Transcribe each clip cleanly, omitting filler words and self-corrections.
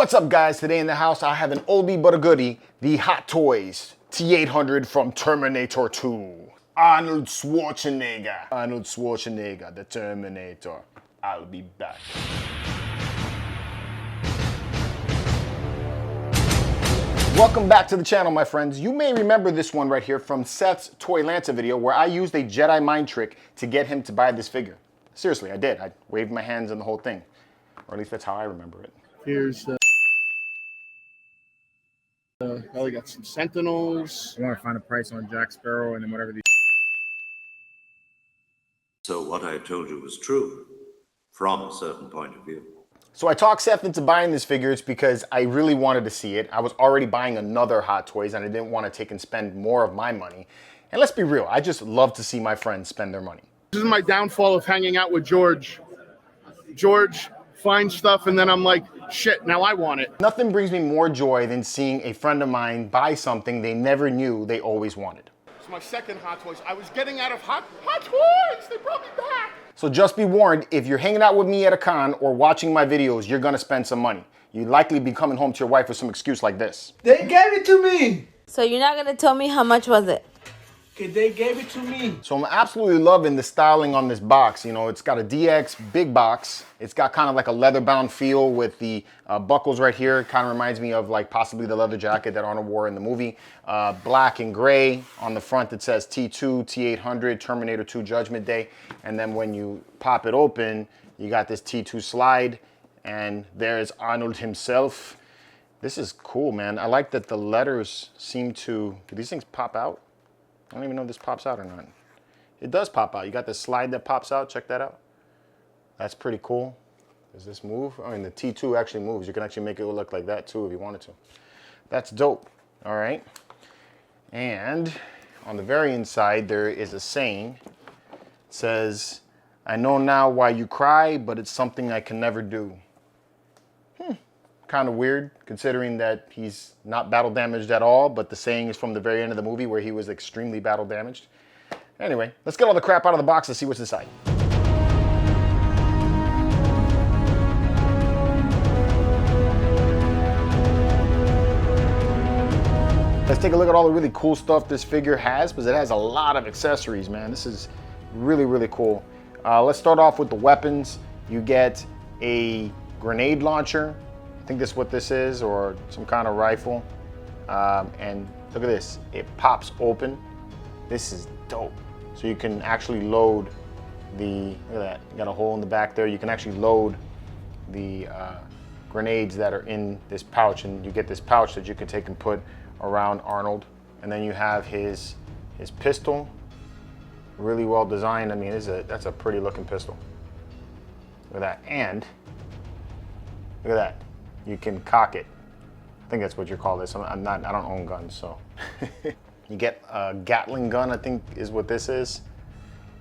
What's up, guys? Today in the house I have an oldie but a goodie, the Hot Toys T-800 from Terminator 2. Arnold Schwarzenegger. Arnold Schwarzenegger, the Terminator. I'll be back. Welcome back to the channel, my friends. You may remember this one right here from Seth's Toylanta video where I used a Jedi mind trick to get him to buy this figure. Seriously, I did. I waved my hands and the whole thing. Or at least that's how I remember it. Here's well, we got some Sentinels. I want to find a price on Jack Sparrow and then whatever these. So what I told you was true, from a certain point of view. So I talked Seth into buying this figure because I really wanted to see it. I was already buying another Hot Toys and I didn't want to take and spend more of my money. And let's be real, I just love to see my friends spend their money. This is my downfall of hanging out with George. George finds stuff and then I'm like, shit, now I want it. Nothing brings me more joy than seeing a friend of mine buy something they never knew they always wanted. It's my second Hot Toys. I was getting out of Hot Toys. They brought me back. So just be warned, if you're hanging out with me at a con or watching my videos, you're gonna spend some money. You'd likely be coming home to your wife with some excuse like this. They gave it to me. So you're not gonna tell me how much was it? Okay, they gave it to me. So I'm absolutely loving the styling on this box. You know, it's got a DX big box. It's got kind of like a leather-bound feel with the buckles right here. It kind of reminds me of like possibly the leather jacket that Arnold wore in the movie. Black and gray. On the front it says T2, T-800, Terminator 2 Judgment Day. And then when you pop it open, you got this T2 slide. And there's Arnold himself. This is cool, man. I like that the letters seem to... Do these things pop out? I don't even know if this pops out or not. It does pop out. You got the slide that pops out. Check that out. That's pretty cool. Does this move? I mean, the T2 actually moves. You can actually make it look like that too if you wanted to. That's dope. All right. And on the very inside, there is a saying. It says, "I know now why you cry, but it's something I can never do." Kind of weird considering that he's not battle damaged at all, but the saying is from the very end of the movie where he was extremely battle damaged. Anyway, let's get all the crap out of the box and see what's inside. Let's take a look at all the really cool stuff this figure has, because it has a lot of accessories, man. This is really, really cool. Let's start off with the weapons. You get a grenade launcher. I think this is what this is, or some kind of rifle. And look at this, it pops open. This is dope. So you can actually load the, look at that, you got a hole in the back there. You can actually load the grenades that are in this pouch, and you get this pouch that you can take and put around Arnold. And then you have his pistol, really well designed. I mean, that's a pretty looking pistol. Look at that, and look at that. You can cock it. I think that's what you call this. I don't own guns, so. You get a Gatling gun, I think is what this is.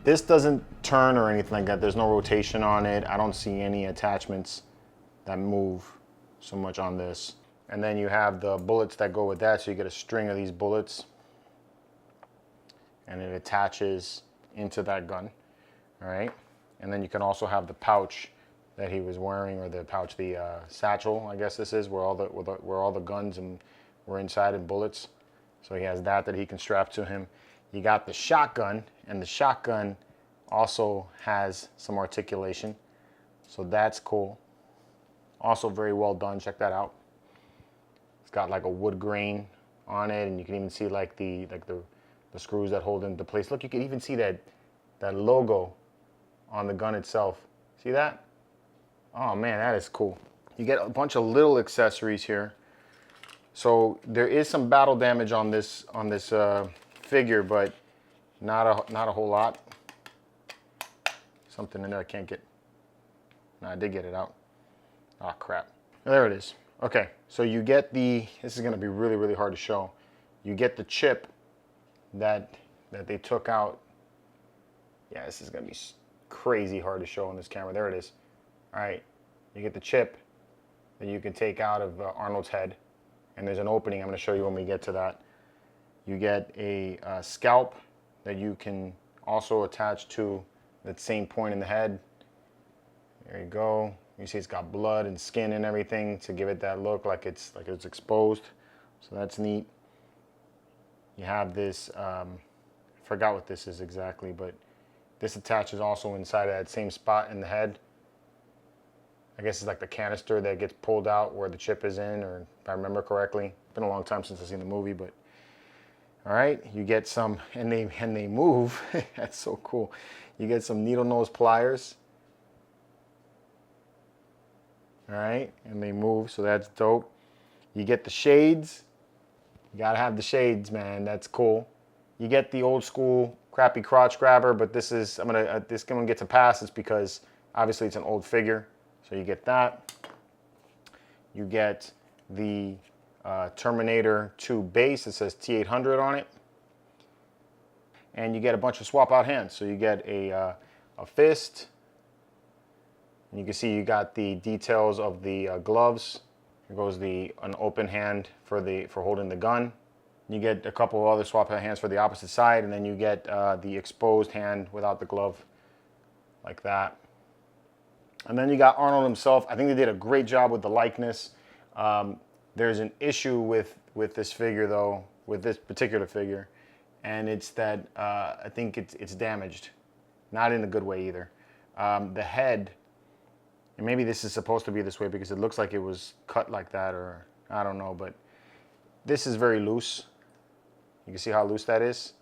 This doesn't turn or anything like that. There's no rotation on it. I don't see any attachments that move so much on this. And then you have the bullets that go with that, so you get a string of these bullets. And it attaches into that gun, all right? And then you can also have the pouch that he was wearing, or the pouch, the satchel, I guess this is, where all the guns and were inside and bullets. So he has that he can strap to him. You got the shotgun, and the shotgun also has some articulation. So that's cool. Also very well done, check that out. It's got like a wood grain on it, and you can even see like the screws that hold it into place. Look, you can even see that logo on the gun itself. See that? Oh man, that is cool. You get a bunch of little accessories here. So there is some battle damage on this figure, but not a whole lot. Something in there I can't get. No, I did get it out. Oh crap. There it is. Okay, so you get this is gonna be really, really hard to show. You get the chip that they took out. Yeah, this is gonna be crazy hard to show on this camera. There it is. All right, you get the chip that you can take out of Arnold's head, and there's an opening. I'm going to show you when we get to that. You get a scalp that you can also attach to that same point in the head. There you go. You see it's got blood and skin and everything to give it that look like it's exposed. So that's neat. You have this, I forgot what this is exactly, but this attaches also inside of that same spot in the head. I guess it's like the canister that gets pulled out where the chip is in, or if I remember correctly. It's been a long time since I've seen the movie, but all right, you get some, and they move. That's so cool. You get some needle nose pliers. All right, and they move, so that's dope. You get the shades. You gotta have the shades, man. That's cool. You get the old school crappy crotch grabber, but this is this one gets a pass. It's because obviously it's an old figure, so you get that. You get the Terminator 2 base. It says T-800 on it, and you get a bunch of swap out hands. So you get a fist. And you can see you got the details of the gloves. Here goes an open hand for holding the gun. You get a couple of other swap out hands for the opposite side, and then you get the exposed hand without the glove, like that. And then you got Arnold himself. I think they did a great job with the likeness. There's an issue with this figure though, with this particular figure, and it's that I think it's damaged, not in a good way either. The head. And maybe this is supposed to be this way because it looks like it was cut like that, or I don't know, but this is very loose. You can see how loose that is.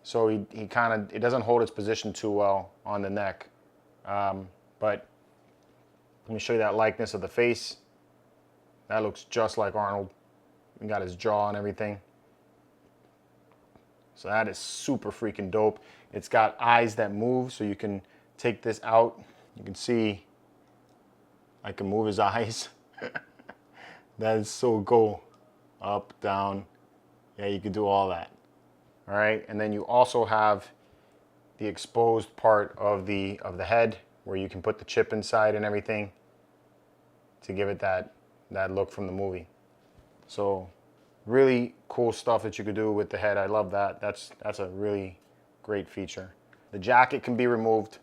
So he kind of, it doesn't hold its position too well on the neck. But let me show you that likeness of the face. That looks just like Arnold. He got his jaw and everything. So that is super freaking dope. It's got eyes that move, so you can take this out. You can see I can move his eyes. That is so cool. Up, down. Yeah, you can do all that. All right, and then you also have the exposed part of the head where you can put the chip inside and everything to give it that look from the movie. So really cool stuff that you could do with the head. I love that. That's a really great feature. The jacket can be removed.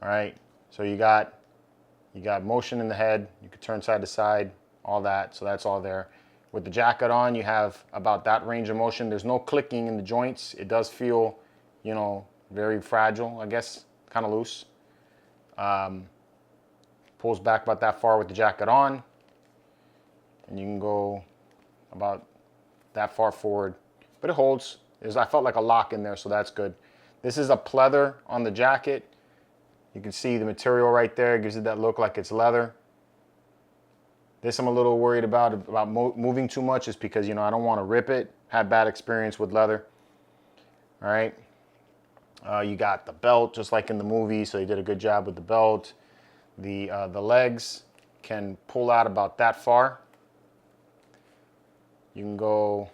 All right, so you got motion in the head. You can turn side to side, all that. So that's all there. With the jacket on, you have about that range of motion. There's no clicking in the joints. It does feel, you know, very fragile, I guess, kind of loose. Pulls back about that far with the jacket on. And you can go about that far forward. But it holds. I felt like a lock in there, so that's good. This is a pleather on the jacket. You can see the material right there. It gives it that look like it's leather. This I'm a little worried about moving too much, is because, you know, I don't want to rip it. Had bad experience with leather. All right. You got the belt just like in the movie, so they did a good job with the belt. The legs can pull out about that far. You can go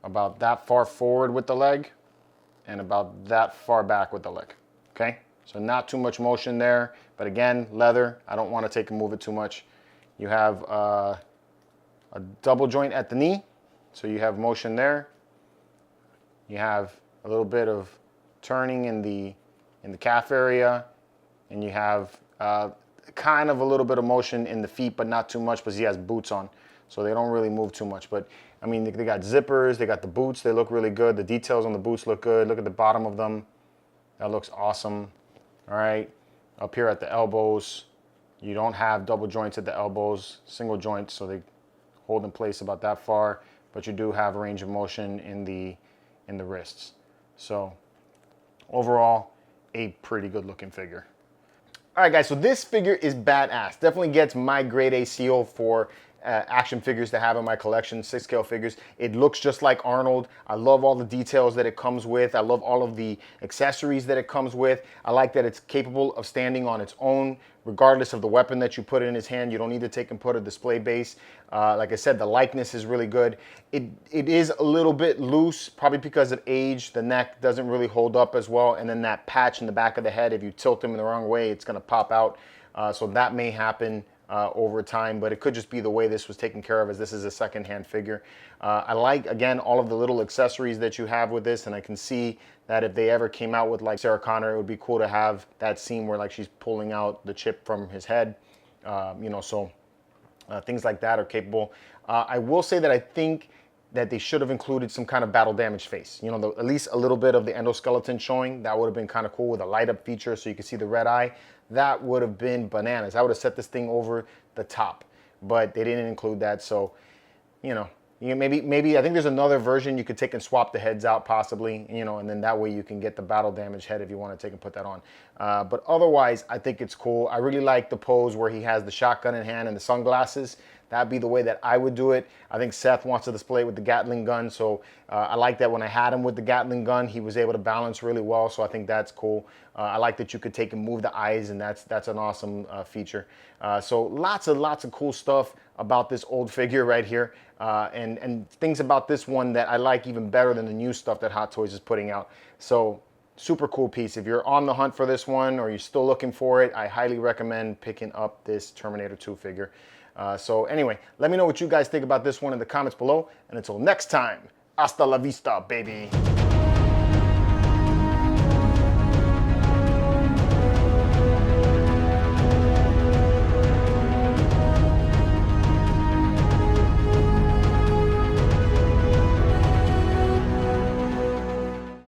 about that far forward with the leg and about that far back with the leg. Okay, so not too much motion there, but again, leather. I don't want to take and move it too much. You have a double joint at the knee, so you have motion there. You have a little bit of turning in the calf area, and you have kind of a little bit of motion in the feet, but not too much, because he has boots on, so they don't really move too much. But I mean, they got zippers, they got the boots, they look really good. The details on the boots look good. Look at the bottom of them. That looks awesome. All right, up here at the elbows, you don't have double joints at the elbows, single joints, so they hold in place about that far, but you do have a range of motion in the wrists. So overall, a pretty good looking figure. All right, guys, so this figure is badass. Definitely gets my grade A seal for action figures to have in my collection, 6-scale figures. It looks just like Arnold. I love all the details that it comes with. I love all of the accessories that it comes with. I like that it's capable of standing on its own, regardless of the weapon that you put in his hand. You don't need to take and put a display base. Like I said, the likeness is really good. It is a little bit loose, probably because of age. The neck doesn't really hold up as well. And then that patch in the back of the head, if you tilt him in the wrong way, it's gonna pop out. So that may happen over time, but it could just be the way this was taken care of, as this is a secondhand figure. I like, again, all of the little accessories that you have with this, and I can see that if they ever came out with like Sarah Connor, it would be cool to have that scene where like she's pulling out the chip from his head, you know, so things like that are capable. I will say that I think that they should have included some kind of battle damage face. You know, at least a little bit of the endoskeleton showing. That would have been kind of cool with a light up feature so you can see the red eye. That would have been bananas. I would have set this thing over the top, but they didn't include that. So, you know, maybe I think there's another version you could take and swap the heads out possibly, you know, and then that way you can get the battle damage head if you want to take and put that on. But otherwise, I think it's cool. I really like the pose where he has the shotgun in hand and the sunglasses. That'd be the way that I would do it. I think Seth wants to display it with the Gatling gun, so I like that when I had him with the Gatling gun, he was able to balance really well, so I think that's cool. I like that you could take and move the eyes, and that's an awesome feature. So lots of cool stuff about this old figure right here, and things about this one that I like even better than the new stuff that Hot Toys is putting out. So super cool piece. If you're on the hunt for this one or you're still looking for it, I highly recommend picking up this Terminator 2 figure. So anyway, let me know what you guys think about this one in the comments below. And until next time, hasta la vista, baby.